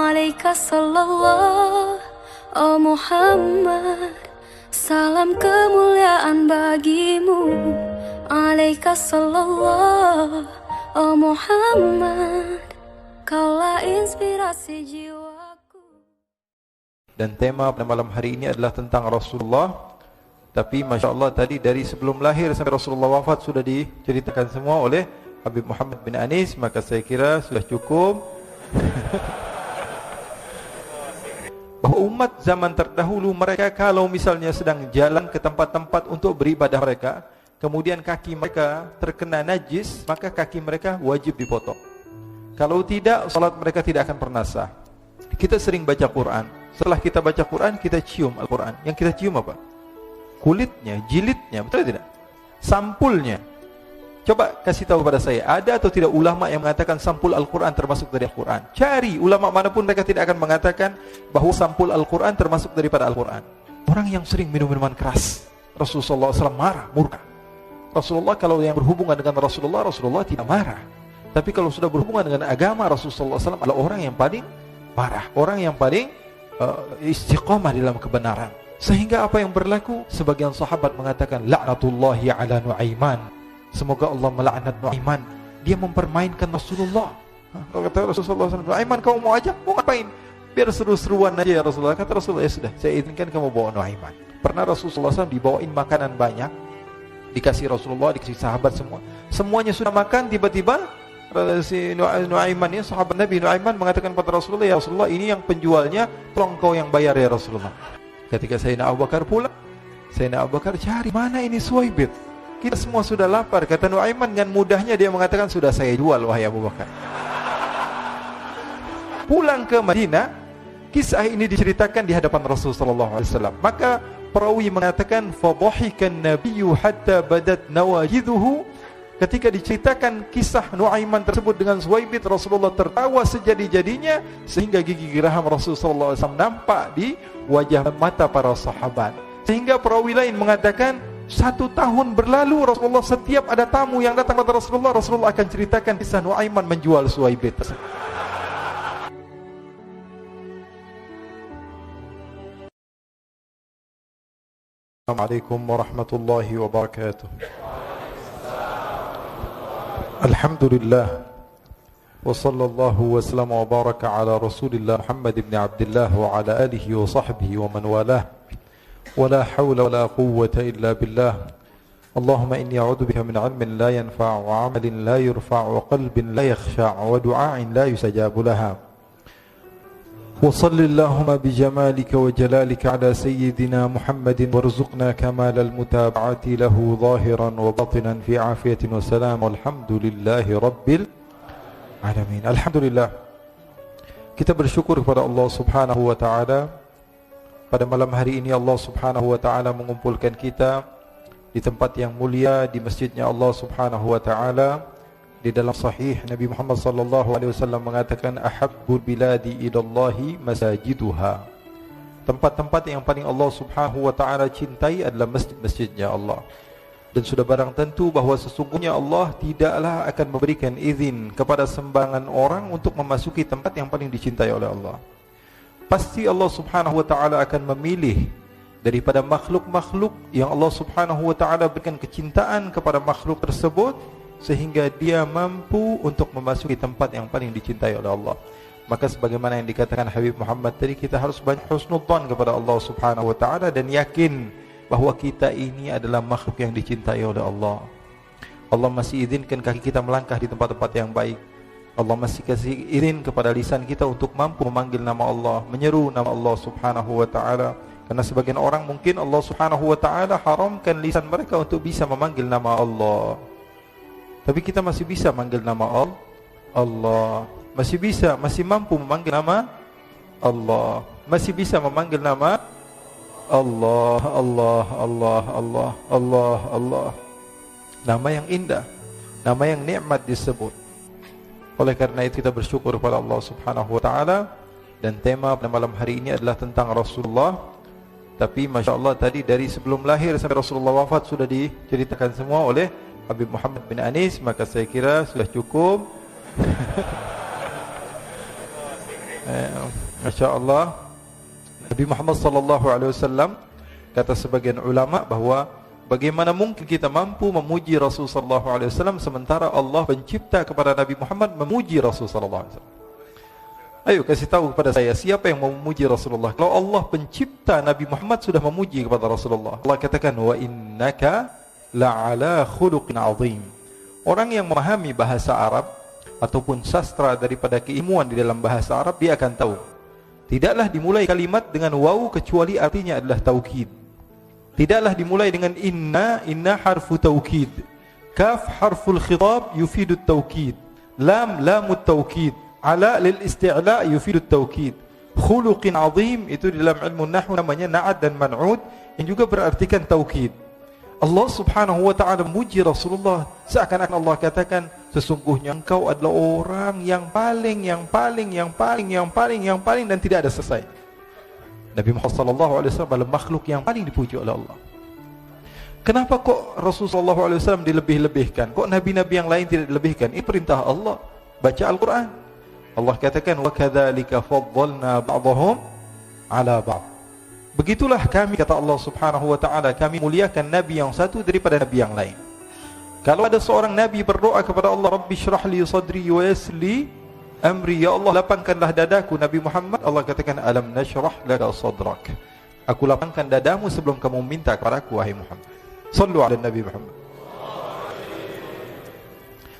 Alaika sallallahu, oh Muhammad, salam kemuliaan bagimu. Alaika sallallahu, oh Muhammad, kaulah inspirasi jiwaku. Dan tema pada malam hari ini adalah tentang Rasulullah. Tapi Masya Allah tadi dari sebelum lahir sampai Rasulullah wafat sudah diceritakan semua oleh Habib Muhammad bin Anis. Maka saya kira sudah cukup bahwa umat zaman terdahulu mereka kalau misalnya sedang jalan ke tempat-tempat untuk beribadah mereka, kemudian kaki mereka terkena najis, maka kaki mereka wajib dipotong. Kalau tidak, salat mereka tidak akan pernah sah. Kita sering baca Quran. Setelah kita baca Quran, kita cium Al-Quran. Yang kita cium apa? Kulitnya, jilidnya, betul tidak? Sampulnya. Coba kasih tahu pada saya, ada atau tidak ulama yang mengatakan sampul Al-Quran termasuk dari Al-Quran? Cari ulama manapun, mereka tidak akan mengatakan bahawa sampul Al-Quran termasuk daripada Al-Quran. Orang yang sering minum minuman keras, Rasulullah SAW marah, murka. Rasulullah kalau yang berhubungan dengan Rasulullah tidak marah. Tapi kalau sudah berhubungan dengan agama, Rasulullah SAW adalah orang yang paling marah, orang yang paling istiqamah dalam kebenaran. Sehingga apa yang berlaku? Sebagian sahabat mengatakan la'natullahi ala Nu'aiman, semoga Allah melaknat Nu'aiman, dia mempermainkan Rasulullah. Kalau kata Rasulullah SAW, Nu'aiman kamu mau ajak, mau ngapain? Biar seru-seruan aja ya Rasulullah. Kata Rasulullah, ya sudah, saya izinkan kamu bawa Nu'aiman. Pernah Rasulullah SAW dibawain makanan banyak, dikasih Rasulullah, dikasih sahabat semua. Semuanya sudah makan, tiba-tiba si Nu'aiman ya, sahabat Nabi Nu'aiman mengatakan kepada Rasulullah, ya Rasulullah, ini yang penjualnya, tolong kau yang bayar ya Rasulullah. Ketika Sayyidina Abu Bakar pulang, Sayyidina Abu Bakar cari, mana ini Suwaibit? Kita semua sudah lapar. Kata Nu'aiman dengan mudahnya dia mengatakan, sudah saya jual wahai Abu Bakar. Pulang ke Madinah, kisah ini diceritakan di hadapan Rasulullah SAW. Maka perawi mengatakan, fadhahikan nabiyyu hatta badat nawajiduhu. Ketika diceritakan kisah Nu'aiman tersebut dengan Suwaibit, Rasulullah tertawa sejadi-jadinya sehingga gigi geraham Rasulullah SAW nampak di wajah mata para sahabat. Sehingga perawi lain mengatakan 1 tahun berlalu Rasulullah, setiap ada tamu yang datang kepada Rasulullah, Rasulullah akan ceritakan kisah Nu'aiman menjual Suwaibit. Assalamualaikum warahmatullahi wabarakatuh. Alhamdulillah wa sallallahu wa sallam wa baraka ala Rasulillah Muhammad ibn Abdullah wa ala alihi wa sahbihi wa man walah. Wa la hawla wa la quwwata illa billah. Allahumma inni a'udzu bika min 'ilmin la yanfa' wa 'amalin la yurfa' wa qalbin la yakhsha' wa du'a'in la yustajabu laha. Wa salli Allahumma bi jamalika wa jalalika ala sayyidina Muhammadin warzuqna kamalal mutaba'ati lahu zahiran wa batinan fi afiyatin wa salam walhamdulillahi rabbil alamin. Alhamdulillah, kita bersyukur kepada Allah subhanahu wa ta'ala. Pada malam hari ini Allah subhanahu wa ta'ala mengumpulkan kita di tempat yang mulia, di masjidnya Allah subhanahu wa ta'ala. Di dalam sahih Nabi Muhammad sallallahu alaihi wasallam mengatakan, ahabbul biladi ilallahi masajiduha. Tempat-tempat yang paling Allah subhanahu wa ta'ala cintai adalah masjid-masjidnya Allah. Dan sudah barang tentu bahawa sesungguhnya Allah tidaklah akan memberikan izin kepada sembarangan orang untuk memasuki tempat yang paling dicintai oleh Allah. Pasti Allah subhanahu wa ta'ala akan memilih daripada makhluk-makhluk yang Allah subhanahu wa ta'ala berikan kecintaan kepada makhluk tersebut, sehingga dia mampu untuk memasuki tempat yang paling dicintai oleh Allah. Maka sebagaimana yang dikatakan Habib Muhammad tadi, kita harus banyak husnudzan kepada Allah subhanahu wa ta'ala dan yakin bahawa kita ini adalah makhluk yang dicintai oleh Allah. Allah masih izinkan kaki kita melangkah di tempat-tempat yang baik. Allah masih kasih izin kepada lisan kita untuk mampu memanggil nama Allah, menyeru nama Allah subhanahu wa ta'ala. Karena sebagian orang mungkin Allah subhanahu wa ta'ala haramkan lisan mereka untuk bisa memanggil nama Allah. Tapi kita masih bisa manggil nama Allah, masih bisa, masih mampu memanggil nama Allah, masih bisa memanggil nama Allah, Allah, Allah, Allah, Allah, Allah. Nama yang indah, nama yang nikmat disebut. Oleh karena itu kita bersyukur kepada Allah subhanahu wa ta'ala. Dan tema pada malam hari ini adalah tentang Rasulullah. Tapi Masya Allah tadi dari sebelum lahir sampai Rasulullah wafat sudah diceritakan semua oleh Habib Muhammad bin Anis. Maka saya kira sudah cukup Masya Allah, Nabi Muhammad SAW, kata sebagian ulama bahwa bagaimana mungkin kita mampu memuji Rasulullah SAW sementara Allah pencipta kepada Nabi Muhammad memuji Rasulullah SAW. Ayo kasih tahu kepada saya, siapa yang mau memuji Rasulullah? Kalau Allah pencipta Nabi Muhammad sudah memuji kepada Rasulullah. Allah katakan, wa innaka la'ala khuluqin azim. Orang yang memahami bahasa Arab ataupun sastra daripada keilmuan di dalam bahasa Arab, dia akan tahu tidaklah dimulai kalimat dengan waw kecuali artinya adalah taukid. Tidaklah dimulai dengan inna harfu taukid, kaf harful khitab yufidu taukid, lam lamut taukid, ala lil isti'la yufidu taukid, khuluqin azim itu di dalam ilmu nahwu namanya na'ad dan man'ud yang juga berartikan taukid. Allah Subhanahu wa ta'ala memuji Rasulullah seakan-akan Allah katakan, sesungguhnya engkau adalah orang yang paling dan tidak ada selesai. Nabi Muhammad sallallahu alaihi wasallam adalah makhluk yang paling dipuji oleh Allah. Kenapa kok Rasulullah sallallahu alaihi wasallam dilebih-lebihkan? Kok nabi-nabi yang lain tidak dilebihkan? Ini perintah Allah. Baca Al-Quran. Allah katakan, wa kadzalika faddalna ba'dahum 'ala ba'd. Begitulah kami, kata Allah Subhanahu wa ta'ala, kami muliakan nabi yang satu daripada nabi yang lain. Kalau ada seorang nabi berdoa kepada Allah, Rabbi syrah li sadri wa yassir li amri, ya Allah lapangkanlah dadaku, Nabi Muhammad, Allah katakan, alam nashrah laka sadrak, aku lapangkan dadamu sebelum kamu minta kepadaku, wahai Muhammad. Sallu ala Nabi Muhammad.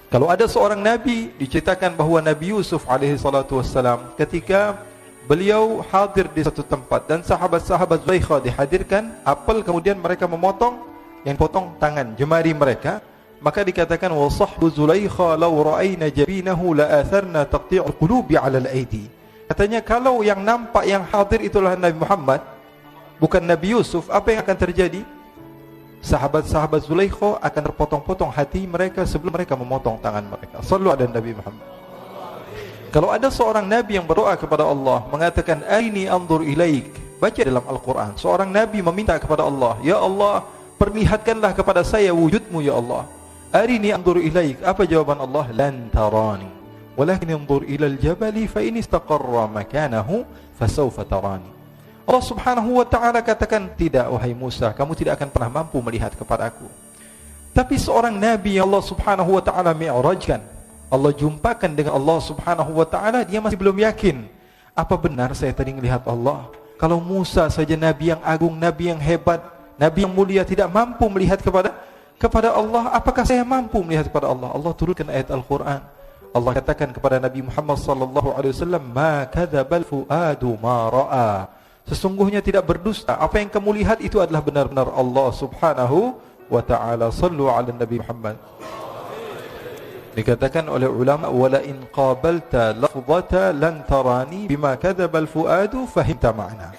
Kalau ada seorang nabi, diceritakan bahawa Nabi Yusuf alaihi salatu wassalam, ketika beliau hadir di satu tempat dan sahabat-sahabat Zulaikha dihadirkan apel, kemudian mereka memotong, yang potong tangan jemari mereka, maka dikatakan, wa sahbu Zulaikha law ra'ayna jabinahu la atharna taqti'ul qulubi 'ala al-aidi. Katanya kalau yang nampak, yang hadir itulah Nabi Muhammad, bukan Nabi Yusuf, apa yang akan terjadi? Sahabat-sahabat Zulaikha akan terpotong-potong hati mereka sebelum mereka memotong tangan mereka. Sallu ala Nabi Muhammad. Kalau ada seorang nabi yang berdoa kepada Allah, mengatakan, aini anzur ilaik, baca dalam Al-Quran, seorang nabi meminta kepada Allah, ya Allah perlihatkanlah kepada saya wujudmu ya Allah. Arini anzur ilaik, apa jawaban Allah? Lan tarani walakin anzur ilal jabali fa in istaqarra makanahu fasawfa tarani. Allah Subhanahu wa ta'ala katakan, tidak wahai Musa, kamu tidak akan pernah mampu melihat kepada aku. Tapi seorang nabi yang Allah Subhanahu wa ta'ala mi'rajkan, Allah jumpakan dengan Allah Subhanahu wa ta'ala, dia masih belum yakin, apa benar saya tadi melihat Allah? Kalau Musa saja nabi yang agung, nabi yang hebat, nabi yang mulia, tidak mampu melihat kepada Allah, apakah saya mampu melihat kepada Allah? Allah turunkan ayat Al-Quran. Allah katakan kepada Nabi Muhammad sallallahu alaihi wasallam, ma kadzabal fuadu ma ra'a. Sesungguhnya tidak berdusta, apa yang kamu lihat itu adalah benar-benar Allah Subhanahu wa ta'ala. Sallu ala Nabi Muhammad. Dikatakan oleh ulama, wala in qabalta lafzata lan tarani bima kadzabal fuadu fahimta ma'na.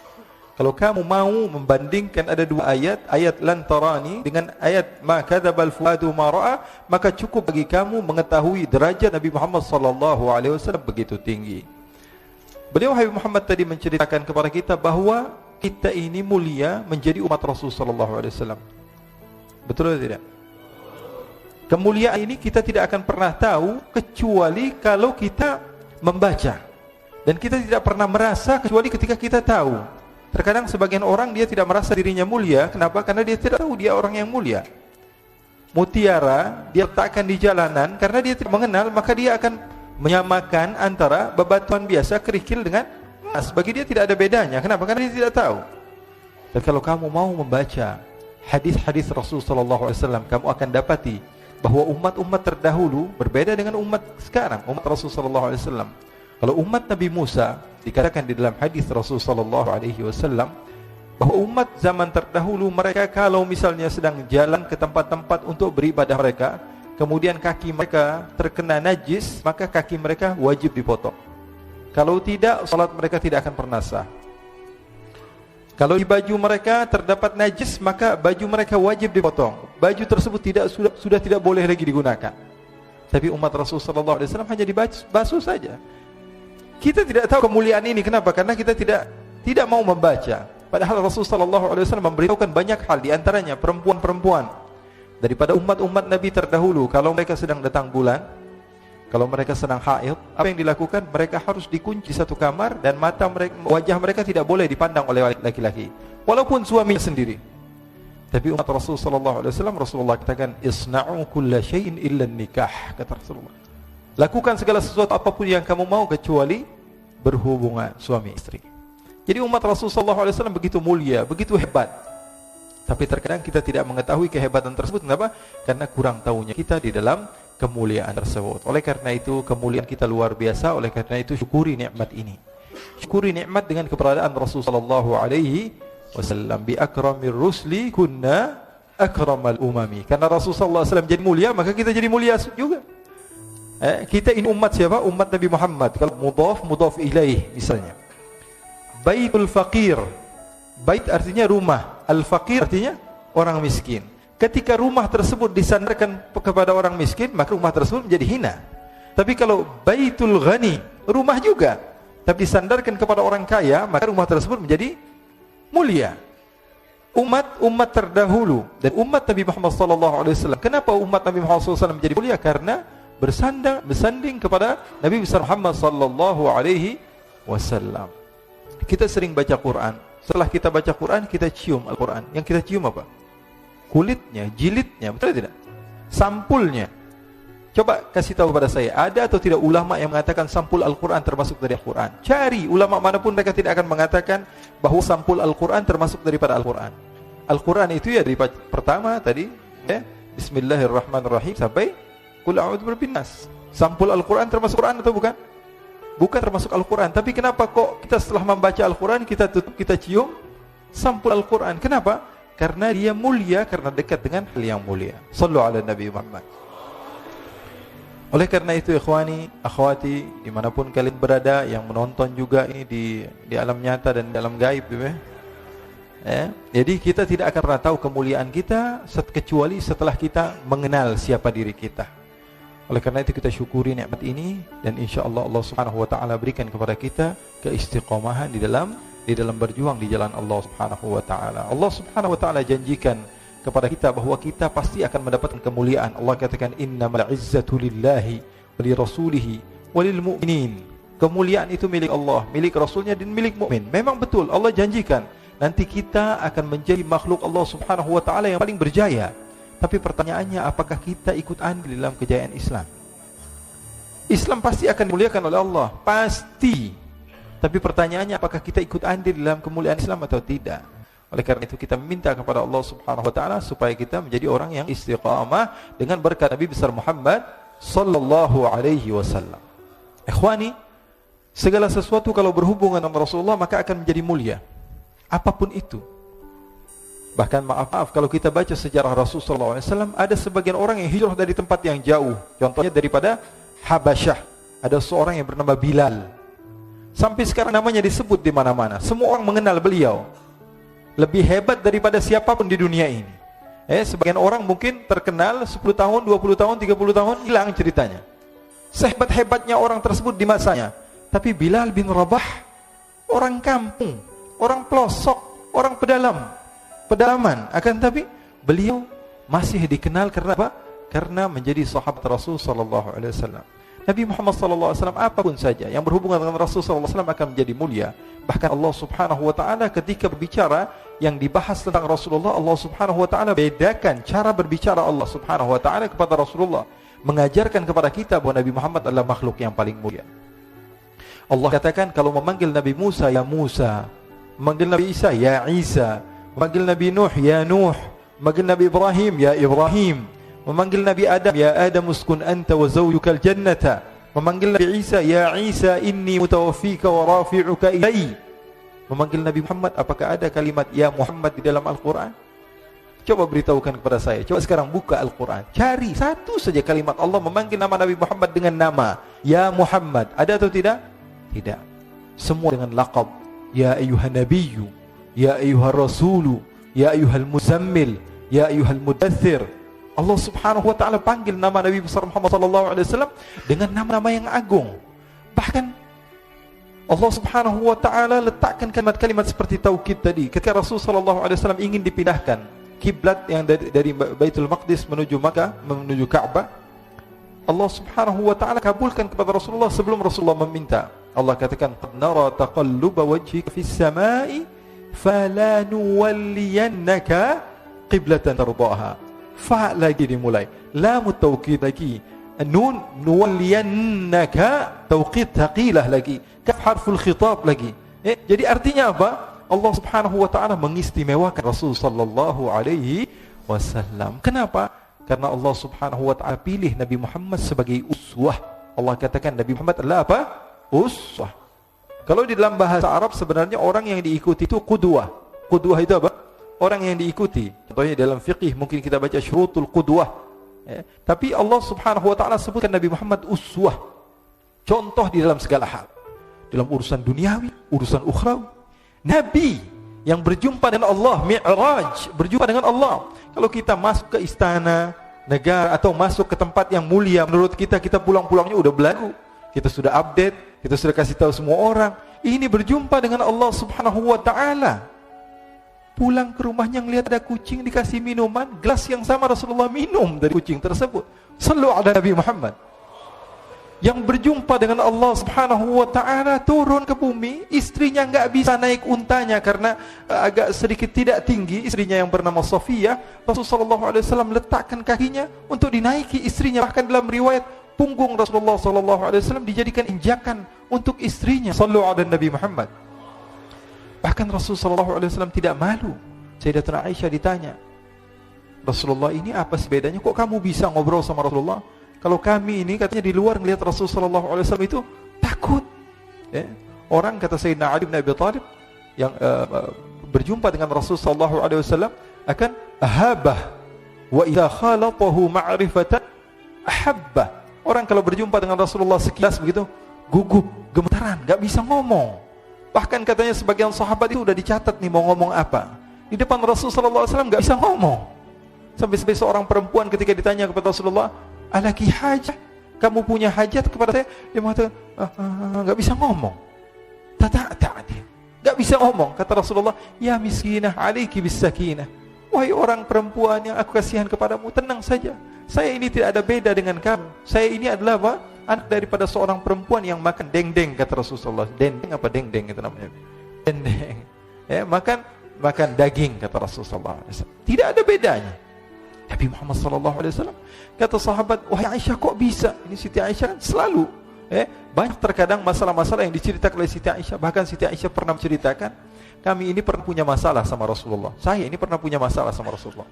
Kalau kamu mau membandingkan ada dua ayat, ayat lan tarani dengan ayat ma kadzabal fuadu ma ra'a, maka cukup bagi kamu mengetahui derajat Nabi Muhammad sallallahu alaihi wasallam begitu tinggi. Beliau Habib Muhammad tadi menceritakan kepada kita bahawa kita ini mulia menjadi umat Rasul sallallahu alaihi wasallam. Betul atau tidak? Kemuliaan ini kita tidak akan pernah tahu kecuali kalau kita membaca. Dan kita tidak pernah merasa kecuali ketika kita tahu. Terkadang sebagian orang dia tidak merasa dirinya mulia. Kenapa? Karena dia tidak tahu dia orang yang mulia. Mutiara dia letakkan di jalanan, karena dia tidak mengenal, maka dia akan menyamakan antara bebatuan biasa, kerikil dengan emas. Bagi dia tidak ada bedanya. Kenapa? Karena dia tidak tahu. Dan kalau kamu mau membaca hadis-hadis Rasul sallallahu alaihi wasallam, kamu akan dapati bahwa umat-umat terdahulu berbeda dengan umat sekarang, umat Rasul sallallahu alaihi wasallam. Kalau umat Nabi Musa, dikatakan di dalam hadis Rasul sallallahu alaihi wasallam bahwa umat zaman terdahulu mereka kalau misalnya sedang jalan ke tempat-tempat untuk beribadah mereka, kemudian kaki mereka terkena najis, maka kaki mereka wajib dipotong. Kalau tidak, salat mereka tidak akan pernah sah. Kalau di baju mereka terdapat najis, maka baju mereka wajib dipotong. Baju tersebut sudah tidak boleh lagi digunakan. Tapi umat Rasul sallallahu alaihi wasallam hanya dibasuh saja. Kita tidak tahu kemuliaan ini. Kenapa? Karena kita tidak mau membaca. Padahal Rasul sallallahu alaihi wasallam memberitahukan banyak hal, di antaranya perempuan-perempuan daripada umat-umat Nabi terdahulu, kalau mereka sedang datang bulan, Kalau mereka sedang haid, apa yang dilakukan? Mereka harus dikunci satu kamar dan mata mereka, wajah mereka tidak boleh dipandang oleh laki-laki, walaupun suaminya sendiri. Tapi umat Rasulullah SAW, Rasulullah katakan, isna'u kulla syai'in illa nikah, kata Rasulullah. Lakukan segala sesuatu apapun yang kamu mau kecuali berhubungan suami istri. Jadi umat Rasulullah SAW begitu mulia, begitu hebat. Tapi terkadang kita tidak mengetahui kehebatan tersebut. Kenapa? Karena kurang tahunya kita di dalam kemuliaan tersebut. Oleh karena itu kemuliaan kita luar biasa. Oleh karena itu syukuri nikmat ini. Syukuri nikmat dengan keberadaan Rasulullah SAW. Bi akramir rusli kunna akramal umami. Karena Rasulullah SAW jadi mulia, maka kita jadi mulia juga. Kita ini umat siapa? Umat Nabi Muhammad. Kalau mudhaf ilaih misalnya. Baitul faqir. Bait artinya rumah. Al-faqir artinya orang miskin. Ketika rumah tersebut disandarkan kepada orang miskin, maka rumah tersebut menjadi hina. Tapi kalau baitul ghani, rumah juga, tapi disandarkan kepada orang kaya, maka rumah tersebut menjadi mulia. Umat terdahulu dan umat Nabi Muhammad SAW. Kenapa umat Nabi Muhammad SAW menjadi mulia? Karena bersanding kepada Nabi besar Muhammad SAW. Kita sering baca Quran. Setelah kita baca Quran, kita cium Al-Quran. Yang kita cium apa? Kulitnya, jilidnya, betul tidak? Sampulnya. Coba kasih tahu pada saya, ada atau tidak ulama yang mengatakan sampul Al-Quran termasuk dari Al-Quran? Cari ulama manapun, mereka tidak akan mengatakan bahwa sampul Al-Quran termasuk daripada Al-Quran. Al-Quran itu ya dari pertama tadi, ya, Bismillahirrahmanirrahim sampai Qul a'udzu birabbin nas. Sampul Al-Quran termasuk Quran atau bukan? Bukan termasuk Al-Quran. Tapi kenapa kok kita setelah membaca Al-Quran kita tutup, kita cium sampul Al-Quran? Kenapa? Karena dia mulia, karena dekat dengan hal yang mulia. Sallu ala Nabi Muhammad. Oleh karena itu ikhwani, akhwati, dimanapun kalian berada, yang menonton juga ini di alam nyata dan di alam gaib, jadi kita tidak akan pernah tahu kemuliaan kita kecuali setelah kita mengenal siapa diri kita. Oleh karena itu kita syukuri nikmat ini, dan insyaallah Allah Subhanahu wa taala berikan kepada kita keistiqomahan di dalam berjuang di jalan Allah Subhanahu wa taala. Allah Subhanahu wa taala janjikan kepada kita bahwa kita pasti akan mendapatkan kemuliaan. Allah katakan innamal izzatu lillahi wa li rasulihi wa lil mu'minin. Kemuliaan itu milik Allah, milik Rasulnya dan milik mukmin. Memang betul Allah janjikan nanti kita akan menjadi makhluk Allah Subhanahu wa taala yang paling berjaya. Tapi pertanyaannya, apakah kita ikut andil dalam kejayaan Islam? Islam pasti akan dimuliakan oleh Allah, pasti. Tapi pertanyaannya, apakah kita ikut andil dalam kemuliaan Islam atau tidak? Oleh karena itu kita minta kepada Allah Subhanahu wa taala supaya kita menjadi orang yang istiqamah dengan berkat Nabi besar Muhammad sallallahu alaihi wasallam. Ikhwani, segala sesuatu kalau berhubungan dengan Rasulullah maka akan menjadi mulia. Apapun itu. Bahkan maaf kalau kita baca sejarah Rasulullah SAW, ada sebagian orang yang hijrah dari tempat yang jauh. Contohnya daripada Habasyah, ada seorang yang bernama Bilal. Sampai sekarang namanya disebut di mana-mana. Semua orang mengenal beliau. Lebih hebat daripada siapapun di dunia ini. Sebagian orang mungkin terkenal 10 tahun, 20 tahun, 30 tahun, hilang ceritanya. Sehebat-hebatnya orang tersebut di masanya. Tapi Bilal bin Rabah, orang kampung, orang pelosok, orang pedalaman, akan tapi beliau masih dikenal karena apa? Karena menjadi sahabat Rasul sallallahu alaihi wasallam. Nabi Muhammad sallallahu alaihi wasallam apapun saja yang berhubungan dengan Rasul sallallahu alaihi wasallam akan menjadi mulia. Bahkan Allah Subhanahu wa taala ketika berbicara yang dibahas tentang Rasulullah, Allah Subhanahu wa taala bedakan cara berbicara Allah Subhanahu wa taala kepada Rasulullah, mengajarkan kepada kita bahwa Nabi Muhammad adalah makhluk yang paling mulia. Allah katakan kalau memanggil Nabi Musa ya Musa, memanggil Nabi Isa ya Isa, memanggil Nabi Nuh ya Nuh, memanggil Nabi Ibrahim ya Ibrahim, memanggil Nabi Adam ya Adam uskun anta wa zawjukal jannata, memanggil Nabi Isa ya Isa inni mutawaffika wa rafi'uka ilai, memanggil Nabi Muhammad. Apakah ada kalimat ya Muhammad di dalam Al-Quran? Coba beritahukan kepada saya. Coba sekarang buka Al-Quran, cari satu saja kalimat Allah memanggil nama Nabi Muhammad dengan nama ya Muhammad. Ada atau tidak? Tidak. Semua dengan laqab ya ayyuhan nabiyyu, ya ayyuhar rasulu, ya ayyuhal muzammil, ya ayyuhal mudaththir. Allah Subhanahu wa taala panggil nama Nabi besar Muhammad sallallahu alaihi wasallam dengan nama-nama yang agung. Bahkan Allah Subhanahu wa taala letakkan kalimat-kalimat seperti taukid tadi. Ketika Rasul sallallahu alaihi wasallam ingin dipindahkan kiblat yang dari Baitul Maqdis menuju Makkah, menuju Ka'bah, Allah Subhanahu wa taala kabulkan kepada Rasulullah sebelum Rasulullah meminta. Allah katakan, "Qad nara taqalluba wajhika fis samai falanuwalliyannaka qiblatan tardaha." Fa lagi dimulai, lam taukid lagi, nun nuwalliyannaka tauqid thaqilah lagi, kaf harful khitab lagi. Jadi artinya apa? Allah Subhanahu wa taala mengistimewakan Rasul sallallahu alaihi wasallam. Kenapa? Karena Allah Subhanahu wa taala pilih Nabi Muhammad sebagai uswah. Allah katakan Nabi Muhammad adalah apa? Uswah. Kalau di dalam bahasa Arab sebenarnya orang yang diikuti itu qudwah. Qudwah itu apa? Orang yang diikuti. Contohnya dalam fiqih mungkin kita baca syurutul qudwah. Tapi Allah Subhanahu wa taala sebutkan Nabi Muhammad uswah. Contoh di dalam segala hal. Dalam urusan duniawi, urusan ukhrawi. Nabi yang berjumpa dengan Allah, Mi'raj, berjumpa dengan Allah. Kalau kita masuk ke istana negara atau masuk ke tempat yang mulia, menurut kita pulang-pulangnya udah belagu. Kita sudah update, kita sudah kasih tahu semua orang. Ini berjumpa dengan Allah Subhanahu wa taala. Pulang ke rumahnya ngelihat ada kucing dikasih minuman, gelas yang sama Rasulullah minum dari kucing tersebut. Sallu ala Nabi Muhammad. Yang berjumpa dengan Allah Subhanahu wa taala turun ke bumi, istrinya enggak bisa naik untanya karena agak sedikit tidak tinggi, istrinya yang bernama Safiyah. Rasulullah sallallahu alaihi wasallam letakkan kakinya untuk dinaiki istrinya, bahkan dalam riwayat punggung Rasulullah sallallahu alaihi wasallam dijadikan injakan untuk istrinya. Sallu ala Nabi Muhammad. Bahkan Rasul sallallahu alaihi wasallam tidak malu. Sayyidatuna Aisyah ditanya, "Rasulullah, ini apa bedanya kok kamu bisa ngobrol sama Rasulullah? Kalau kami ini katanya di luar melihat Rasul sallallahu alaihi wasallam itu takut." Orang kata Sayyidina Ali bin Abi Thalib yang berjumpa dengan Rasul sallallahu alaihi wasallam akan ahabah wa idza khalatahu ma'rifatan ahabbah. Orang kalau berjumpa dengan Rasulullah sekilas begitu gugup, gemetaran, enggak bisa ngomong. Bahkan katanya sebagian sahabat itu sudah dicatat nih mau ngomong apa. Di depan Rasul sallallahu alaihi wasallam enggak bisa ngomong. Sampai seorang perempuan ketika ditanya kepada Rasulullah, "Alaki hajat? Kamu punya hajat kepada saya?" Dia mengatakan, enggak bisa ngomong. Tak dia. Enggak bisa ngomong. Kata Rasulullah, "Ya miskinah, alaiki bisakinah." Wahai orang perempuan yang aku kasihan kepadamu, tenang saja. Saya ini tidak ada beda dengan kamu. Saya ini adalah apa? Anak daripada seorang perempuan yang makan dendeng, kata Rasulullah. Dendeng apa dendeng itu namanya? Dendeng. Makan daging, kata Rasulullah. Tidak ada bedanya. Nabi Muhammad SAW kata sahabat, "Wahai Aisyah, kok bisa?" Ini Siti Aisyah kan selalu banyak terkadang masalah-masalah yang diceritakan oleh Siti Aisyah. Bahkan Siti Aisyah pernah menceritakan, "Kami ini pernah punya masalah sama Rasulullah. Saya ini pernah punya masalah sama Rasulullah.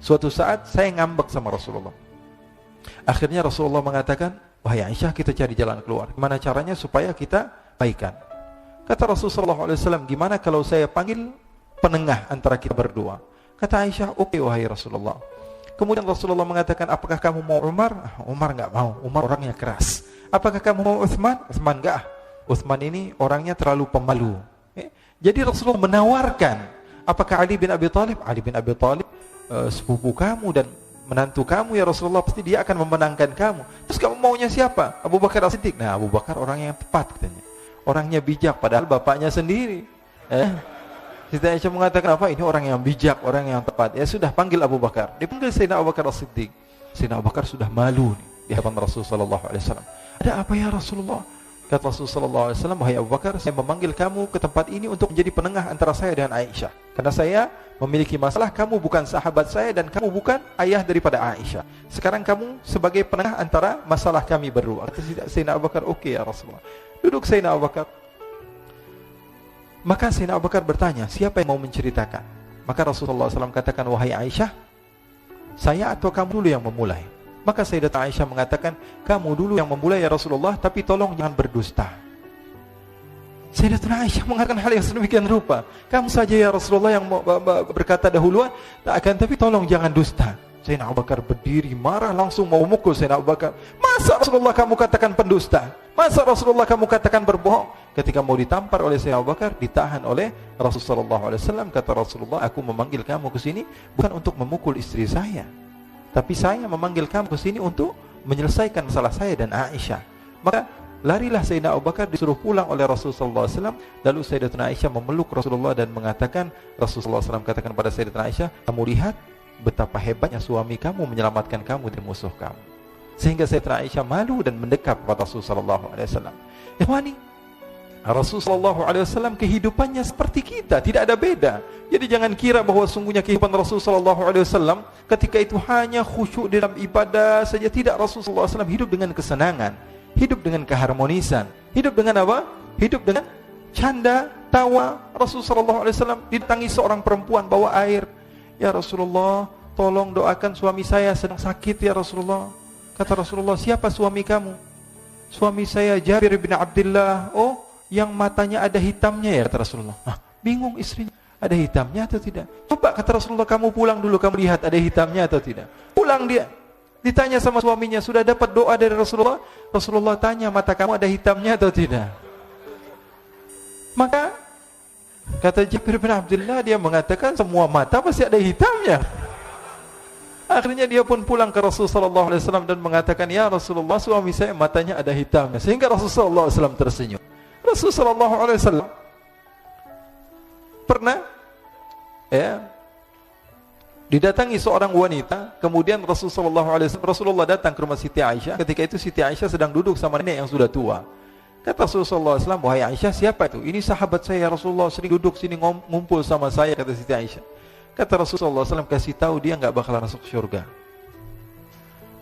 Suatu saat saya ngambek sama Rasulullah. Akhirnya Rasulullah mengatakan, 'Wahai Aisyah, kita cari jalan keluar. Gimana caranya supaya kita baikan?' Kata Rasulullah SAW, 'Gimana kalau saya panggil penengah antara kita berdua?' Kata Aisyah, 'Oke, wahai Rasulullah.' Kemudian Rasulullah mengatakan, 'Apakah kamu mau Umar?' Umar enggak mau. Umar orangnya keras. 'Apakah kamu mau Utsman?' Utsman enggak. Utsman ini orangnya terlalu pemalu. Jadi Rasulullah menawarkan, 'Apakah Ali bin Abi Thalib?' Ali bin Abi Thalib sepupu kamu dan menantu kamu ya Rasulullah, pasti dia akan memenangkan kamu. Terus kamu maunya siapa?' Abu Bakar As-Siddiq. Nah, Abu Bakar orang yang tepat katanya. Orangnya bijak, padahal bapaknya sendiri. Siti Aisyah mengatakan apa? Ini orang yang bijak, orang yang tepat. Ya sudah, panggil Abu Bakar. Dipanggil Sayyidina Abu Bakar As-Siddiq. Sayyidina Abu Bakar sudah malu nih, di hadapan Rasulullah sallallahu alaihi wasallam. "Ada apa ya Rasulullah?" Kata Rasulullah sallallahu alaihi wasallam, "Wahai Abu Bakar, saya memanggil kamu ke tempat ini untuk menjadi penengah antara saya dan Aisyah. Karena saya memiliki masalah, kamu bukan sahabat saya dan kamu bukan ayah daripada Aisyah. Sekarang kamu sebagai penengah antara masalah kami berdua." Kata Sayyidina Abu Bakar, "Oke ya Rasulullah." Duduk Sayyidina Abu Bakar. Maka Sayyidina Abu Bakar bertanya, "Siapa yang mau menceritakan?" Maka Rasulullah SAW katakan, "Wahai Aisyah, saya atau kamu dulu yang memulai?" Maka Sayyidatuna Aisyah mengatakan, "Kamu dulu yang memulai ya Rasulullah, tapi tolong jangan berdusta." Sayyidatuna Aisyah mengatakan hal yang sedemikian rupa, "Kamu saja ya Rasulullah yang berkata dahuluan, tak akan, tapi tolong jangan dusta." Sayyidina Abu Bakar berdiri marah, langsung mau mukul Sayyidina Abu Bakar. "Masa Rasulullah kamu katakan pendusta? Masa Rasulullah kamu katakan berbohong?" Ketika mau ditampar oleh Sayyidina Abu Bakar, ditahan oleh Rasulullah SAW. Kata Rasulullah, "Aku memanggil kamu ke sini bukan untuk memukul istri saya, tapi saya memanggil kamu ke sini untuk menyelesaikan masalah saya dan Aisyah." Maka larilah Sayyidina Abu Bakar, disuruh pulang oleh Rasulullah SAW. Lalu Sayyidatuna Aisyah memeluk Rasulullah dan mengatakan, Rasulullah SAW katakan pada Sayyidatuna Aisyah, "Kamu lihat betapa hebatnya suami kamu menyelamatkan kamu dari musuh kamu." Sehingga Sayyidatina Aisyah malu dan mendekat kepada Rasulullah SAW. Ikhwani, Rasulullah SAW kehidupannya seperti kita, tidak ada beda. Jadi jangan kira bahwa sungguhnya kehidupan Rasulullah SAW ketika itu hanya khusyuk dalam ibadah saja. Tidak, Rasulullah SAW hidup dengan kesenangan, hidup dengan keharmonisan, hidup dengan apa? Hidup dengan canda, tawa. Rasulullah SAW didatangi seorang perempuan bawa air. Ya Rasulullah, tolong doakan suami saya sedang sakit ya Rasulullah. Kata Rasulullah, siapa suami kamu? Suami saya Jabir bin Abdullah. Oh, yang matanya ada hitamnya ya, kata Rasulullah. Bingung istrinya, ada hitamnya atau tidak? Coba, kata Rasulullah, kamu pulang dulu, kamu lihat ada hitamnya atau tidak. Pulang dia, ditanya sama suaminya, sudah dapat doa dari Rasulullah? Rasulullah tanya, mata kamu ada hitamnya atau tidak? Maka kata Jabir bin Abdullah, dia mengatakan semua mata pasti ada hitamnya. Akhirnya dia pun pulang ke Rasulullah SAW dan mengatakan, ya Rasulullah, suami saya matanya ada hitamnya. Sehingga Rasulullah SAW tersenyum. Rasulullah SAW pernah didatangi seorang wanita. Kemudian Rasulullah datang ke rumah Siti Aisyah. Ketika itu Siti Aisyah sedang duduk sama nenek yang sudah tua. Kata Rasulullah SAW, wahai Aisyah, siapa itu? Ini sahabat saya, Rasulullah sering duduk sini ngumpul sama saya, kata Siti Aisyah. Kata Rasulullah SAW, kasih tahu dia nggak bakalan masuk surga.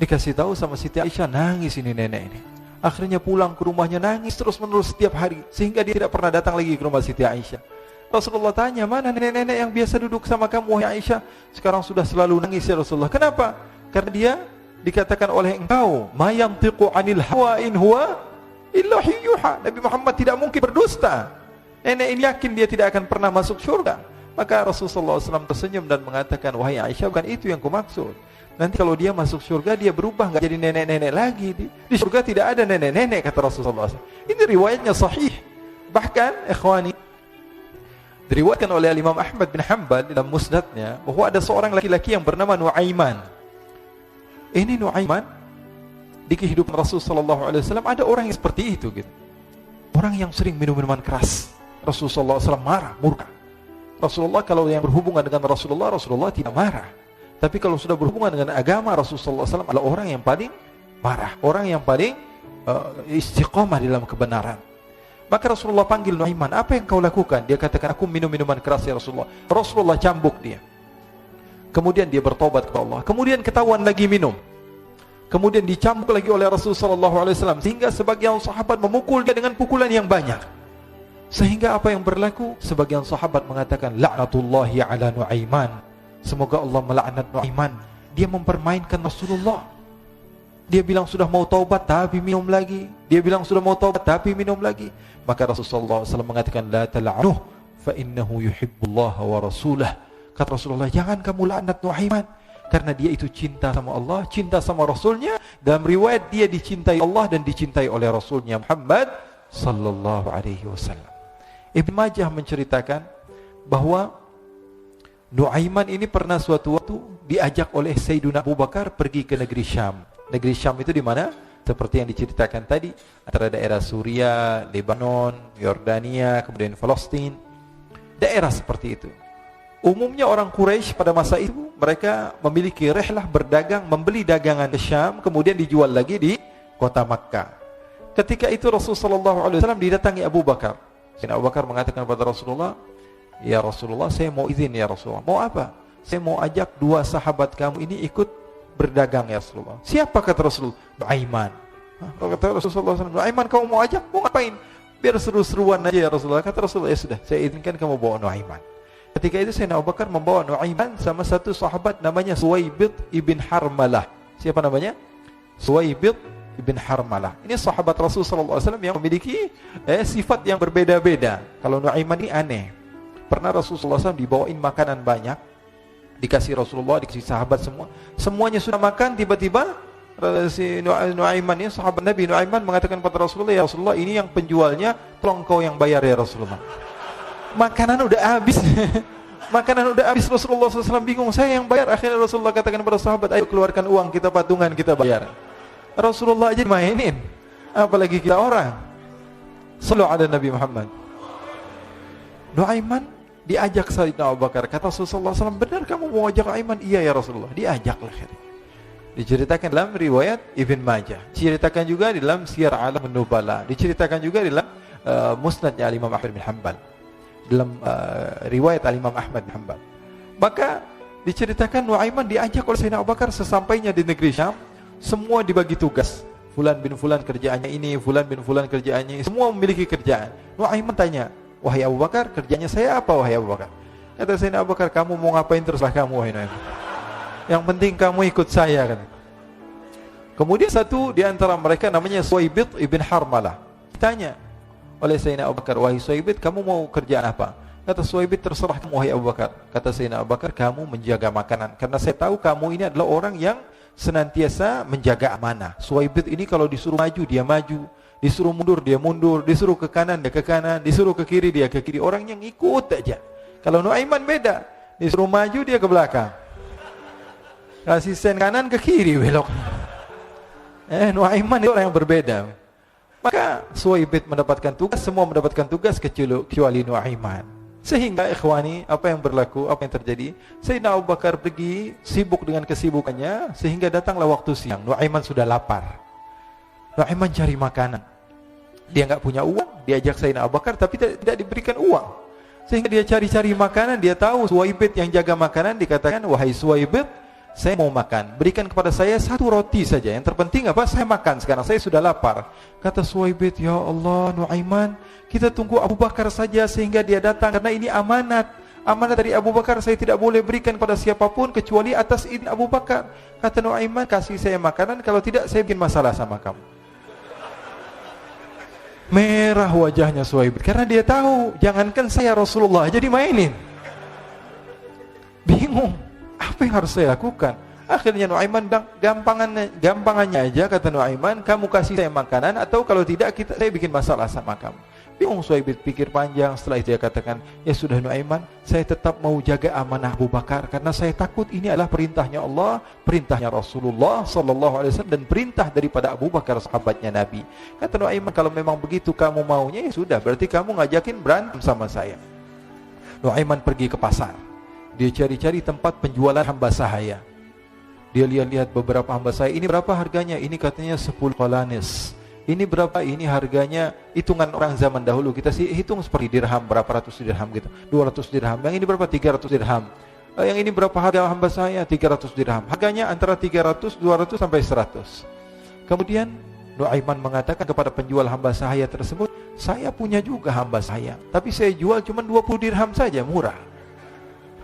Dikasih tahu sama Siti Aisyah, nangis ini nenek ini. Akhirnya pulang ke rumahnya nangis terus-menerus setiap hari, sehingga dia tidak pernah datang lagi ke rumah Siti Aisyah. Rasulullah tanya, mana nenek-nenek yang biasa duduk sama kamu wahai Aisyah? Sekarang sudah selalu nangis ya Rasulullah. Kenapa? Karena dia dikatakan oleh engkau, ma yantiqu 'anil hawa in huwa illa yuha. Nabi Muhammad tidak mungkin berdusta. Nenek ini yakin dia tidak akan pernah masuk surga. Maka Rasulullah SAW tersenyum dan mengatakan, wahai Aisyah, bukan itu yang kumaksud. Nanti kalau dia masuk surga, dia berubah, nggak jadi nenek-nenek lagi. Di surga tidak ada nenek-nenek, kata Rasulullah SAW. Ini riwayatnya sahih. Bahkan, ikhwani, diriwayatkan oleh Imam Ahmad bin Hanbal dalam musnadnya, bahwa ada seorang laki-laki yang bernama Nuaiman. Ini Nuaiman, di kehidupan Rasulullah SAW ada orang yang seperti itu gitu. Orang yang sering minum minuman keras. Rasulullah SAW marah, murka. Rasulullah kalau yang berhubungan dengan Rasulullah tidak marah. Tapi kalau sudah berhubungan dengan agama, Rasulullah SAW adalah orang yang paling marah, orang yang paling istiqomah dalam kebenaran. Maka Rasulullah panggil Nuaiman, apa yang kau lakukan? Dia katakan, aku minum minuman keras ya Rasulullah. Rasulullah cambuk dia. Kemudian dia bertobat kepada Allah. Kemudian ketahuan lagi minum. Kemudian dicambuk lagi oleh Rasulullah SAW, sehingga sebagian sahabat memukul dia dengan pukulan yang banyak. Sehingga apa yang berlaku? Sebagian sahabat mengatakan, la'natullahi ala Nuaiman. Semoga Allah melaknat Nuaiman. Dia mempermainkan Rasulullah. Dia bilang sudah mau taubat tapi minum lagi. Dia bilang sudah mau taubat tapi minum lagi. Maka Rasulullah SAW mengatakan, la tal'anuh fa innahu yuhibbullaha wa rasulah. Kata Rasulullah, jangan kamu laknat Nuaiman, karena dia itu cinta sama Allah, cinta sama Rasulnya. Dalam riwayat dia dicintai Allah dan dicintai oleh Rasulnya Muhammad sallallahu alaihi wasallam. Ibn Majah menceritakan bahwa Nuaiman ini pernah suatu waktu diajak oleh Sayyidina Abu Bakar pergi ke negeri Syam. Negeri Syam itu di mana? Seperti yang diceritakan tadi, antara daerah Suriah, Lebanon, Yordania, kemudian Palestina. Daerah seperti itu. Umumnya orang Quraisy pada masa itu, mereka memiliki rihlah berdagang, membeli dagangan ke Syam, kemudian dijual lagi di kota Makkah. Ketika itu Rasulullah SAW didatangi Abu Bakar. Abu Bakar mengatakan kepada Rasulullah, ya Rasulullah, saya mau izin ya Rasulullah. Mau apa? Saya mau ajak dua sahabat kamu ini ikut berdagang ya Rasulullah. Siapa, kata Rasulullah? Nuaiman. Kata Rasulullah SAW, Nuaiman kamu mau ajak? Mau ngapain? Biar seru-seruan aja ya Rasulullah. Kata Rasulullah, ya sudah, saya izinkan kamu bawa Nuaiman. Ketika itu Sayyidina Abu Bakar membawa Nuaiman sama satu sahabat namanya Suwaibid ibn Harmalah. Siapa namanya? Suwaibid ibn Harmalah. Ini sahabat Rasulullah SAW yang memiliki sifat yang berbeda-beda. Kalau Nuaiman ini aneh. Pernah Rasulullah SAW dibawain makanan banyak, dikasih Rasulullah, dikasih sahabat semua. Semuanya sudah makan, tiba-tiba si Nuaiman ini, sahabat Nabi Nuaiman mengatakan kepada Rasulullah, ya Rasulullah, ini yang penjualnya, tolong kau yang bayar ya Rasulullah. Makanan udah habis. Makanan udah habis, Rasulullah SAW bingung, saya yang bayar. Akhirnya Rasulullah katakan kepada sahabat, ayo keluarkan uang, kita patungan, kita bayar. Rasulullah aja mainin, apalagi kita orang. Sallu ala Nabi Muhammad. Nuaiman diajak Sayyidina Abu Bakar. Kata Rasulullah SAW, benar kamu mau ajak Nuaiman? Iya ya Rasulullah. Diajaklah. Diceritakan dalam riwayat Ibn Majah, diceritakan juga di dalam Siyar A'lam Nubala, diceritakan juga di dalam Musnadnya Imam Ahmad bin Hanbal, dalam riwayat Imam Ahmad bin Hanbal. Maka diceritakan Nuaiman diajak oleh Sayyidina Abu Bakar sesampainya di negeri Syam, semua dibagi tugas. Fulan bin Fulan kerjaannya ini, Fulan bin Fulan kerjaannya ini, semua memiliki kerjaan. Nuaiman tanya, wahai Abu Bakar, kerjanya saya apa wahai Abu Bakar? Kata Sayyidina Abu Bakar, kamu mau ngapain terserah kamu wahai Nuaiman. Yang penting kamu ikut saya kan. Kemudian satu di antara mereka namanya Suwaibit ibn Harmalah. Ditanya oleh Sayyidina Abu Bakar, wahai Suwaibit, kamu mau kerjaan apa? Kata Suwaibit, terserah kamu wahai Abu Bakar. Kata Sayyidina Abu Bakar, kamu menjaga makanan, karena saya tahu kamu ini adalah orang yang senantiasa menjaga amanah. Suwaibit ini kalau disuruh maju dia maju, disuruh mundur dia mundur, disuruh ke kanan dia ke kanan, disuruh ke kiri dia ke kiri. Orang yang ikut aja. Kalau Nuaiman beda, disuruh maju dia ke belakang, kasih sen kanan ke kiri belok. Nuaiman itu orang yang berbeda. Maka Suwaibit mendapatkan tugas, semua mendapatkan tugas kecuali Nuaiman. Sehingga ikhwani, apa yang berlaku, apa yang terjadi? Sayyidina Abu Bakar pergi sibuk dengan kesibukannya, sehingga datanglah waktu siang. Nuaiman sudah lapar. Nuaiman cari makanan. Dia enggak punya uang, diajak Sayyidina Abu Bakar tapi tidak diberikan uang. Sehingga dia cari-cari makanan, dia tahu Suwaibit yang jaga makanan, dikatakan, wahai Suwaibit, saya mau makan, berikan kepada saya satu roti saja. Yang terpenting apa? Saya makan sekarang, saya sudah lapar. Kata Suwaibit, ya Allah Nuaiman, kita tunggu Abu Bakar saja sehingga dia datang, karena ini amanat. Amanat dari Abu Bakar, saya tidak boleh berikan pada siapapun kecuali atas izin Abu Bakar. Kata Nuaiman, kasih saya makanan, kalau tidak saya bikin masalah sama kamu. Merah wajahnya Suwaibit, karena dia tahu, jangankan saya Rasulullah aja dimainin. Bingung, apa yang harus saya lakukan? Akhirnya Nuaiman bilang, gampangannya aja, kata Nuaiman, kamu kasih saya makanan, atau kalau tidak saya bikin masalah sama kamu. Bingung Suwaibit, pikir panjang. Setelah itu dia katakan, ya sudah Nuaiman, saya tetap mau jaga amanah Abu Bakar, karena saya takut ini adalah perintahnya Allah, perintahnya Rasulullah SAW, dan perintah daripada Abu Bakar sahabatnya Nabi. Kata Nuaiman, kalau memang begitu kamu maunya, ya sudah, berarti kamu ngajakin berantem sama saya. Nuaiman pergi ke pasar. Dia cari-cari tempat penjualan hamba sahaya. Dia lihat-lihat beberapa hamba sahaya. Ini berapa harganya? Ini katanya 10 qalanis. Ini berapa? Ini harganya, hitungan orang zaman dahulu, kita sih hitung seperti dirham, berapa ratus dirham gitu, 200 dirham. Yang ini berapa? 300 dirham. Yang ini berapa harga hamba sahaya? 300 dirham. Harganya antara 300, 200 sampai 100. Kemudian Nuaiman mengatakan kepada penjual hamba sahaya tersebut, saya punya juga hamba sahaya, tapi saya jual cuma 20 dirham saja, murah.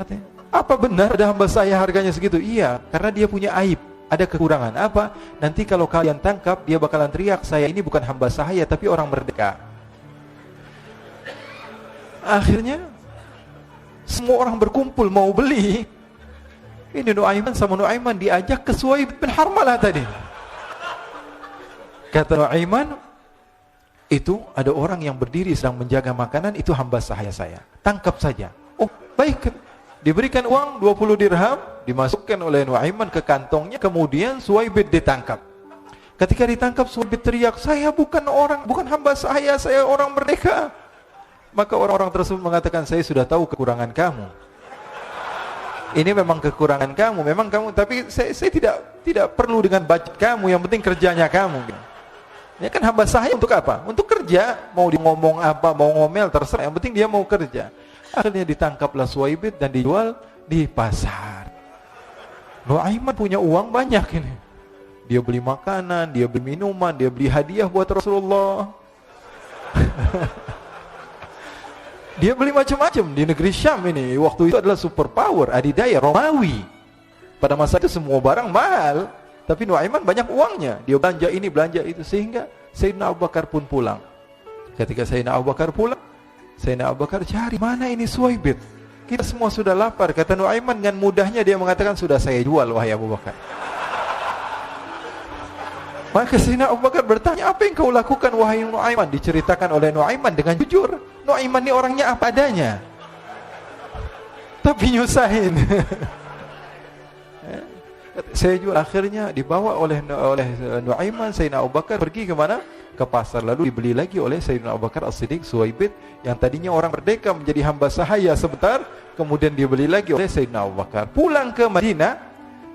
Katanya, apa benar ada hamba saya harganya segitu? Iya, karena dia punya aib, ada kekurangan. Apa? Nanti kalau kalian tangkap, dia bakalan teriak, saya ini bukan hamba sahaya tapi orang merdeka. Akhirnya semua orang berkumpul mau beli. Ini Nuaiman sama Nuaiman diajak ke Suwaibit bin Harmalah tadi. Kata Nuaiman, itu ada orang yang berdiri sedang menjaga makanan, itu hamba sahaya saya, tangkap saja. Oh baik. Diberikan uang 20 dirham, dimasukkan oleh Nuaiman ke kantongnya, kemudian Suwaibit ditangkap. Ketika ditangkap, Suwaibit teriak, saya bukan hamba saya orang merdeka. Maka orang-orang tersebut mengatakan, saya sudah tahu kekurangan kamu. Ini memang kekurangan kamu, memang kamu, tapi saya tidak perlu dengan budget kamu, yang penting kerjanya kamu. Ya kan hamba saya untuk apa? Untuk kerja, mau dia ngomong apa, mau ngomel, terserah, yang penting dia mau kerja. Akhirnya ditangkaplah Suwaibit dan dijual di pasar. Nuaiman punya uang banyak ini. Dia beli makanan, dia beli minuman, dia beli hadiah buat Rasulullah. Dia beli macam-macam di negeri Syam ini. Waktu itu adalah superpower, adidaya Romawi. Pada masa itu semua barang mahal, tapi Nuaiman banyak uangnya. Dia belanja ini, belanja itu, sehingga Sayyidina Abu Bakar pun pulang. Ketika Sayyidina Abu Bakar pulang, Sayyidina Abu Bakar cari, mana ini Suwaibit? Kita semua sudah lapar. Kata Nuaiman dengan mudahnya dia mengatakan, sudah saya jual wahai Abu Bakar. Maka Sayyidina Abu Bakar bertanya, apa yang kau lakukan wahai Nuaiman? Diceritakan oleh Nuaiman dengan jujur. Nuaiman ini orangnya apa adanya, tapi nyusahin. Saya jual. Akhirnya dibawa oleh Nuaiman, Sayyidina Abu Bakar pergi ke mana? Ke pasar, lalu dibeli lagi oleh Sayyidina Abu Bakar As-Siddiq. Suwaibit yang tadinya orang merdeka menjadi hamba sahaya sebentar, kemudian dibeli lagi oleh Sayyidina Abu Bakar. Pulang ke Madinah,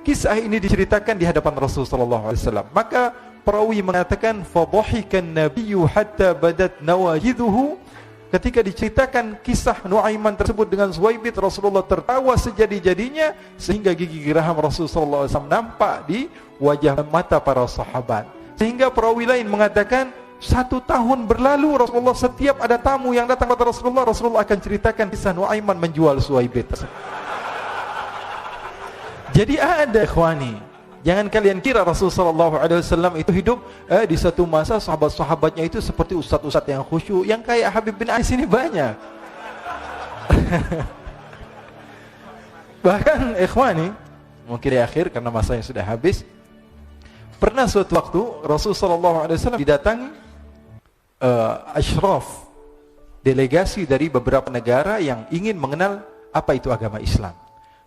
kisah ini diceritakan di hadapan Rasulullah SAW. Maka perawi mengatakan, fadhahikan nabiyyu hatta badat nawajiduhu. Ketika diceritakan kisah Nuaiman tersebut dengan Suwaibit, Rasulullah tertawa sejadi-jadinya sehingga gigi geraham Rasulullah SAW nampak di wajah mata para sahabat. Sehingga perawi lain mengatakan 1 tahun berlalu Rasulullah, setiap ada tamu yang datang kepada Rasulullah, Rasulullah akan ceritakan kisah Nuaiman menjual Suwaibit. Jadi ada ikhwani, jangan kalian kira Rasulullah SAW itu hidup di satu masa sahabat-sahabatnya itu seperti ustaz-ustaz yang khusyuk, yang kayak Habib bin Ais ini banyak. Bahkan ikhwani, mungkin di akhir karena masanya sudah habis, pernah suatu waktu Rasulullah SAW didatangi asyraf, delegasi dari beberapa negara yang ingin mengenal apa itu agama Islam.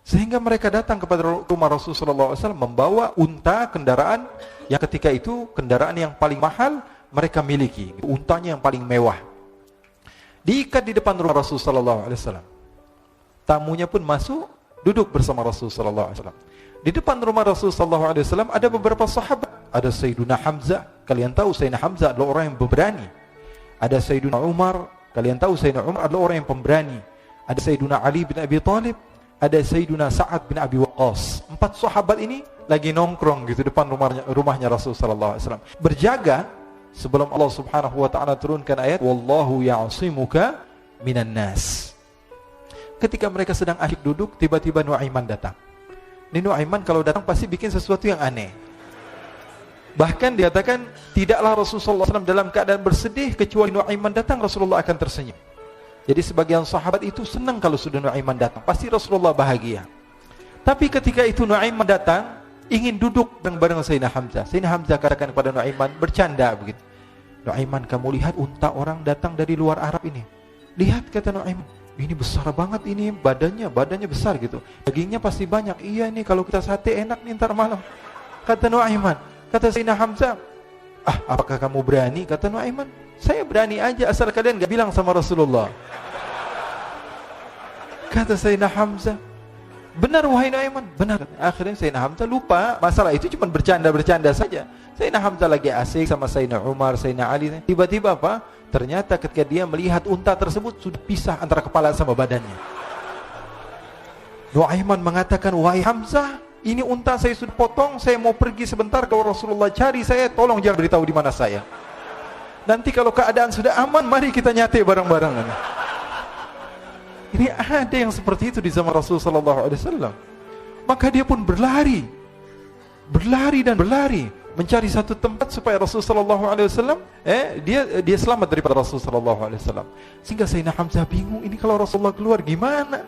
Sehingga mereka datang kepada rumah Rasulullah SAW membawa unta, kendaraan yang ketika itu kendaraan yang paling mahal mereka miliki, untanya yang paling mewah. Diikat di depan rumah Rasulullah SAW. Tamunya pun masuk, duduk bersama Rasulullah SAW. Di depan rumah Rasulullah SAW ada beberapa sahabat. Ada Sayyiduna Hamzah, kalian tahu Sayyidina Hamzah adalah orang yang pemberani. Ada Sayyiduna Umar, kalian tahu Sayyidina Umar adalah orang yang pemberani. Ada Sayyiduna Ali bin Abi Thalib, ada Sayyiduna Sa'ad bin Abi Waqqas. 4 sahabat ini lagi nongkrong gitu depan rumahnya Rasulullah SAW. Berjaga sebelum Allah Subhanahu wa taala turunkan ayat wallahu ya'simuka minan nas. Ketika mereka sedang asyik duduk, tiba-tiba Nuaiman datang. Ini Nuaiman kalau datang pasti bikin sesuatu yang aneh. Bahkan dikatakan tidaklah Rasulullah SAW dalam keadaan bersedih, kecuali Nuaiman datang Rasulullah akan tersenyum. Jadi sebagian sahabat itu senang kalau sudah Nuaiman datang, pasti Rasulullah bahagia. Tapi ketika itu Nuaiman datang, ingin duduk bareng Sayyidina Hamzah. Sayyidina Hamzah katakan kepada Nuaiman, bercanda begitu. Nuaiman, kamu lihat unta orang datang dari luar Arab ini. Lihat, kata Nuaiman, ini besar banget ini, badannya besar gitu. Dagingnya pasti banyak. Iya nih kalau kita sate enak nih ntar malam. Kata Nuaiman. Kata Sayyidina Hamzah, apakah kamu berani? Kata Nuaiman, saya berani aja asal kalian gak bilang sama Rasulullah. Kata Sayyidina Hamzah, benar wahai Nuaiman, benar. Akhirnya Sayyidina Hamzah lupa masalah itu, cuma bercanda-bercanda saja. Sayyidina Hamzah lagi asik sama Sayyidina Umar, Sayyidina Ali. Tiba-tiba apa? Ternyata ketika dia melihat unta tersebut sudah pisah antara kepala sama badannya. Nuaiman mengatakan, wahai Hamzah, ini unta saya sudah potong, saya mau pergi sebentar, kalau Rasulullah cari saya, tolong jangan beritahu di mana saya. Nanti kalau keadaan sudah aman, mari kita nyate bareng-bareng. Ini ada yang seperti itu di zaman Rasulullah SAW. Maka dia pun berlari dan berlari mencari satu tempat supaya Rasulullah SAW dia selamat daripada Rasulullah SAW. Sehingga Sayyidina Hamzah bingung, ini kalau Rasulullah keluar gimana?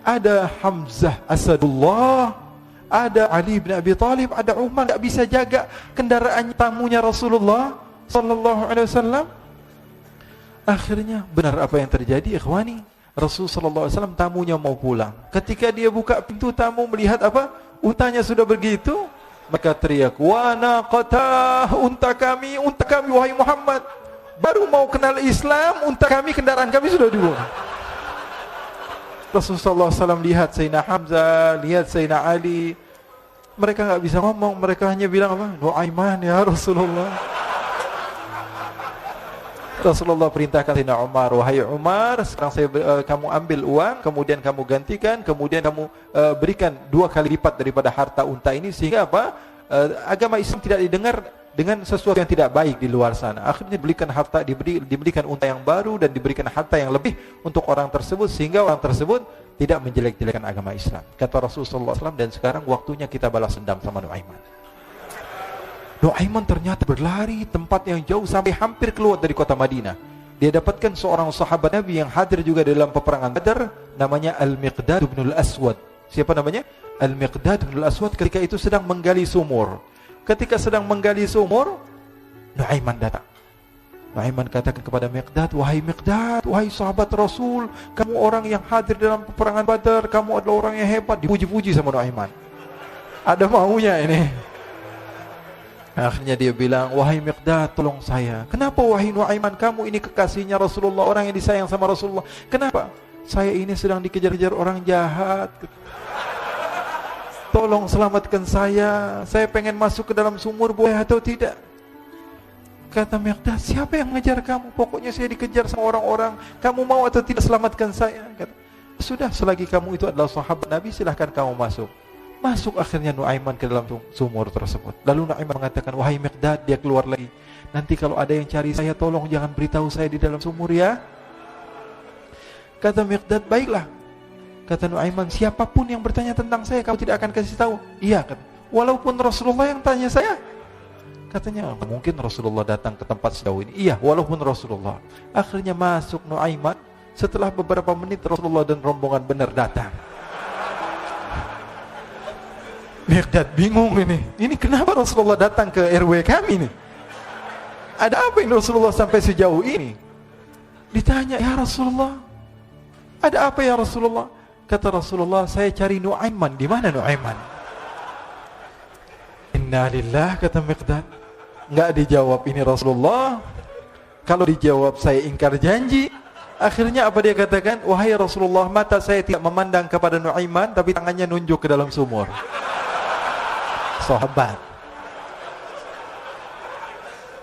Ada Hamzah Asadullah, ada Ali bin Abi Thalib, ada Umar, gak bisa jaga kendaraan tamunya Rasulullah sallallahu alaihi wasallam. Akhirnya benar apa yang terjadi, ikhwani. Rasul sallallahu alaihi wasallam tamunya mau pulang. Ketika dia buka pintu, tamu melihat apa? Untanya sudah begitu, maka teriak, "Wa naqata, unta kami wahai Muhammad. Baru mau kenal Islam, unta kami, kendaraan kami sudah dibuang." Rasulullah SAW lihat Sayyidina Hamzah, lihat Sayyidina Ali. Mereka gak bisa ngomong, mereka hanya bilang apa? Nuaiman ya Rasulullah. Rasulullah perintahkan Sayyidina Umar, wahai Umar, sekarang kamu ambil uang, kemudian kamu gantikan, kemudian kamu berikan 2 kali lipat daripada harta unta ini, sehingga apa? Agama Islam tidak didengar dengan sesuatu yang tidak baik di luar sana. Akhirnya diberikan harta, diberikan unta yang baru dan diberikan harta yang lebih untuk orang tersebut, sehingga orang tersebut tidak menjelek-jelekan agama Islam. Kata Rasulullah SAW, dan sekarang waktunya kita balas dendam sama Nuaiman. Nuaiman ternyata berlari tempat yang jauh sampai hampir keluar dari kota Madinah. Dia dapatkan seorang sahabat Nabi yang hadir juga dalam peperangan Badar, namanya Al-Miqdad bin Al-Aswad. Siapa namanya? Al-Miqdad bin Al-Aswad ketika itu sedang menggali sumur. Ketika sedang menggali sumur, Nuaiman datang. Nuaiman katakan kepada Miqdad, wahai Miqdad, wahai sahabat Rasul, kamu orang yang hadir dalam peperangan Badar, kamu adalah orang yang hebat. Dipuji-puji sama Nuaiman. Ada maunya ini. Akhirnya dia bilang, wahai Miqdad, tolong saya. Kenapa wahai Nuaiman, kamu ini kekasihnya Rasulullah, orang yang disayang sama Rasulullah. Kenapa? Saya ini sedang dikejar-kejar orang jahat. tolong selamatkan saya pengen masuk ke dalam sumur, boleh atau tidak? Kata Miqdad, siapa yang mengejar kamu? Pokoknya saya dikejar sama orang-orang, kamu mau atau tidak selamatkan saya? Kata, sudah, selagi kamu itu adalah sahabat Nabi, silahkan kamu masuk. Masuk akhirnya Nuaiman ke dalam sumur tersebut. Lalu Nuaiman mengatakan, wahai Miqdad, dia keluar lagi, nanti kalau ada yang cari saya, tolong jangan beritahu saya di dalam sumur ya. Kata Miqdad, baiklah. Kata Nuaiman, siapapun yang bertanya tentang saya, kamu tidak akan kasih tahu? Iya, kata. Walaupun Rasulullah yang tanya saya? Katanya, mungkin Rasulullah datang ke tempat sejauh ini. Iya, walaupun Rasulullah. Akhirnya masuk Nuaiman. Setelah beberapa menit, Rasulullah dan rombongan benar datang. Miqdad bingung ini. Ini kenapa Rasulullah datang ke RW kami nih? Ada apa yang Rasulullah sampai sejauh ini? Ditanya, ya Rasulullah, ada apa ya Rasulullah? Kata Rasulullah, saya cari Nuaiman. Di mana Nuaiman? Inna lillah, kata Miqdad. Enggak dijawab ini Rasulullah. Kalau dijawab saya ingkar janji. Akhirnya apa dia katakan? Wahai Rasulullah, mata saya tidak memandang kepada Nuaiman, tapi tangannya nunjuk ke dalam sumur. Sahabat.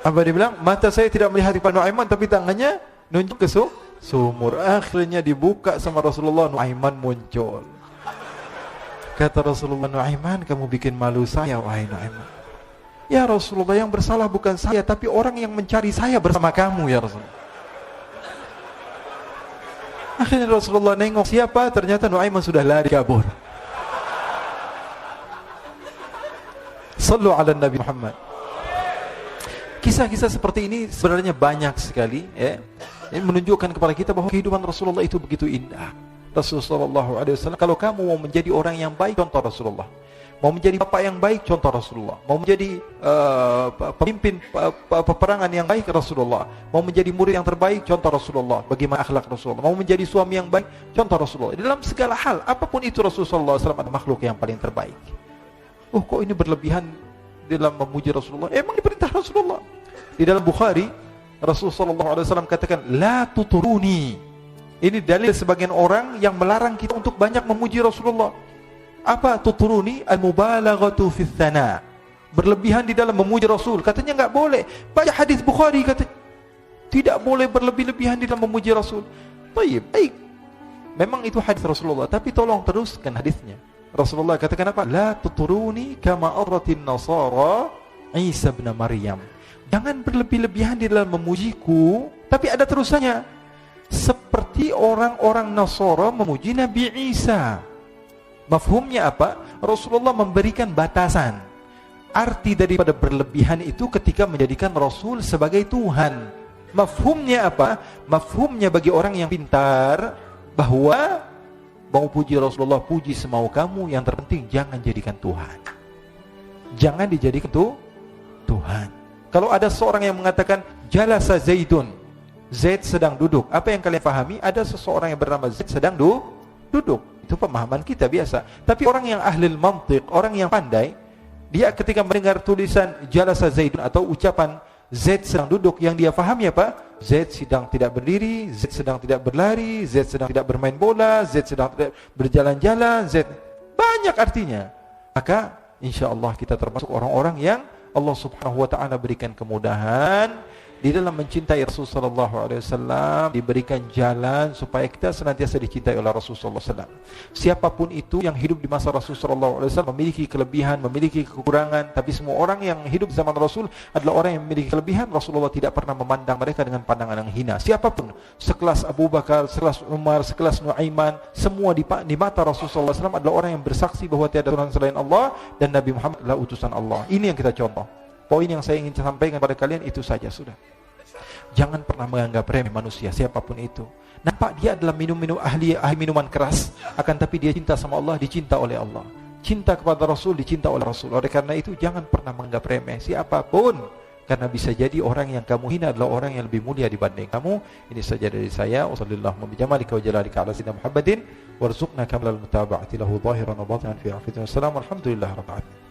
Apa dia bilang? Mata saya tidak melihat kepada Nuaiman, tapi tangannya nunjuk ke sumur. Akhirnya dibuka sama Rasulullah, Nuaiman muncul. Kata Rasulullah, Nuaiman, kamu bikin malu saya, wahai Nuaiman. Ya Rasulullah, yang bersalah bukan saya, tapi orang yang mencari saya bersama kamu, ya Rasulullah. Akhirnya Rasulullah nengok, siapa? Ternyata Nuaiman sudah lari kabur. Sallu ala Nabi Muhammad. Kisah-kisah seperti ini sebenarnya banyak sekali, ya. Ini menunjukkan kepada kita bahwa kehidupan Rasulullah itu begitu indah. Rasulullah SAW, kalau kamu mau menjadi orang yang baik, contoh Rasulullah. Mau menjadi bapak yang baik, contoh Rasulullah. Mau menjadi pemimpin peperangan yang baik, Rasulullah. Mau menjadi murid yang terbaik, contoh Rasulullah. Bagaimana akhlak Rasulullah. Mau menjadi suami yang baik, contoh Rasulullah. Dalam segala hal, apapun itu Rasulullah SAW adalah makhluk yang paling terbaik. Oh, kok ini berlebihan dalam memuji Rasulullah? Emang diperintah Rasulullah. Di dalam Bukhari, Rasulullah SAW katakan, la tuturuni. Ini dalil sebagian orang yang melarang kita untuk banyak memuji Rasulullah. Apa tuturuni? Al-mubalaghatu fi tsana. Berlebihan di dalam memuji Rasul. Katanya enggak boleh. Baca hadis Bukhari, kata tidak boleh berlebih-lebihan di dalam memuji Rasul. Baik. Memang itu hadis Rasulullah, tapi tolong teruskan hadisnya. Rasulullah katakan apa? La tuturuni kama arratin nasara Isa bin Maryam. Jangan berlebih-lebihan di dalam memujiku, tapi ada terusannya. Seperti orang-orang Nasara memuji Nabi Isa. Mafhumnya apa? Rasulullah memberikan batasan. Arti daripada berlebihan itu ketika menjadikan Rasul sebagai Tuhan. Mafhumnya apa? Mafhumnya bagi orang yang pintar, bahwa mau puji Rasulullah, puji semau kamu, yang terpenting jangan jadikan Tuhan. Jangan dijadikan Tuhan. Kalau ada seorang yang mengatakan jalasa Zaidun, Zaid sedang duduk, apa yang kalian pahami? Ada seseorang yang bernama Zaid sedang duduk. Itu pemahaman kita biasa. Tapi orang yang ahli mantiq, orang yang pandai, dia ketika mendengar tulisan jalasa Zaidun atau ucapan Zaid sedang duduk, yang dia pahami apa? Zaid sedang tidak berdiri, Zaid sedang tidak berlari, Zaid sedang tidak bermain bola, Zaid sedang tidak berjalan-jalan, Zaid banyak artinya. Maka insyaallah kita termasuk orang-orang yang Allah Subhanahu wa taala berikan kemudahan di dalam mencintai Rasulullah SAW, diberikan jalan supaya kita senantiasa dicintai oleh Rasulullah SAW. Siapapun itu yang hidup di masa Rasulullah SAW memiliki kelebihan, memiliki kekurangan, tapi semua orang yang hidup di zaman Rasul adalah orang yang memiliki kelebihan. Rasulullah tidak pernah memandang mereka dengan pandangan yang hina. Siapapun, sekelas Abu Bakar, sekelas Umar, sekelas Nuaiman, semua di mata Rasulullah SAW adalah orang yang bersaksi bahwa tiada Tuhan selain Allah dan Nabi Muhammad adalah utusan Allah. Ini yang kita contoh. Poin yang saya ingin sampaikan pada kalian itu saja sudah. Jangan pernah menganggap remeh manusia siapapun itu. Nampak dia adalah ahli minuman keras, akan tapi dia cinta sama Allah, dicinta oleh Allah. Cinta kepada Rasul, dicinta oleh Rasul. Oleh karena itu jangan pernah menganggap remeh siapapun, karena bisa jadi orang yang kamu hina adalah orang yang lebih mulia dibanding kamu. Ini saja dari saya. Wassallallahu bijamalika wa jalalika ala sayyidina Muhammadin warzuqna kamalal mutaba'ati lahu zahiran wa batinan fi afiyatin. Wassalamu alhamdulillah rabbil alamin.